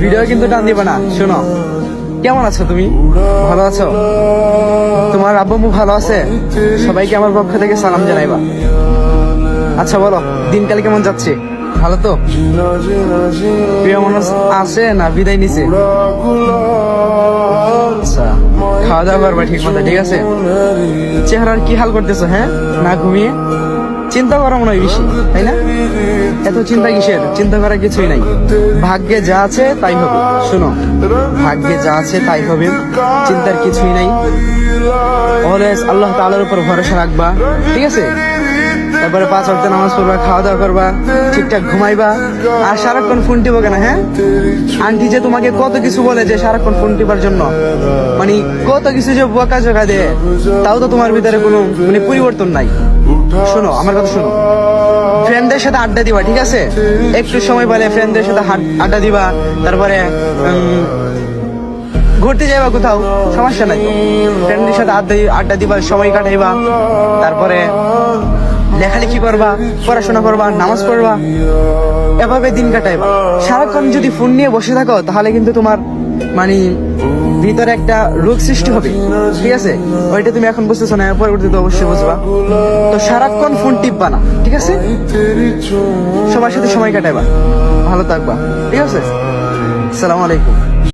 Video কিন্তু টান দিবে না। শোনো, কেমন আছো তুমি? ভালো আছো? তোমার আব্বু আম্মু ভালো আছে? সবাইকে আমার পক্ষ থেকে সালাম জানাইবা। আচ্ছা বলো, দিনকাল কেমন যাচ্ছে? ভালো তো? প্রিয় মানুষ আছে না বিদায় নিছে? আচ্ছা, খাওয়া দাওয়া করবা ঠিক মতো, ঠিক আছে? চেহারার কি হাল করতেছো? হ্যাঁ, না ঘুমিয়ে চিন্তা করা মনে হয় বেশি, তাই না? এত চিন্তা কিসের? চিন্তা করার কিছুই নাই। ভাগ্যে যা আছে তাই হবে। শোনো, ভাগ্যে যা আছে তাই হবে, চিন্তার কিছুই নাই। অলওয়েজ আল্লাহ তাআলার উপর ভরসা রাখবা, ঠিক আছে? তারপরে 5 ওয়াক্ত নামাজ পড়বা, খাওয়া দাওয়া করবা, ঠিকঠাক ঘুমাইবা। আর সারাক্ষণ ফোন টিপো কেন? হ্যাঁ, আন্টি যে তোমাকে কত কিছু বলে যে সারাক্ষণ ফোন টিপার জন্য, মানে কত কিছু যে বকা জকা দেয়, তাও তো তোমার ভিতরে কোনো মানে পরিবর্তন নাই। শোনো, আমার কথা শোনো, ফ্রেন্ডদের সাথে আড্ডা দিবা, ঠিক আছে? একটু সময় পেলে ফ্রেন্ডদের সাথে আড্ডা দিবা, তারপরে ঘুরতে যাইবা কোথাও, সমস্যা নাই। ফ্রেন্ডদের সাথে আড্ডা দিবা, সময় কাটাইবা, তারপরে লেখালেখি করবা, পড়াশোনা করবা, নামাজ পড়বা, এভাবে দিন কাটাইবা। সারাক্ষণ যদি ফোন নিয়ে বসে থাকো তাহলে কিন্তু তোমার মানে ভিতরে একটা রোগ সৃষ্টি হবে, ঠিক আছে? ওইটা তুমি এখন বুঝতেছো না, পরবর্তীতে অবশ্যই বুঝবা। তো সারাক্ষণ ফোন টিপবা না, ঠিক আছে? সবার সাথে সময় কাটাইবা, ভালো থাকবা, ঠিক আছে? আসসালামু আলাইকুম।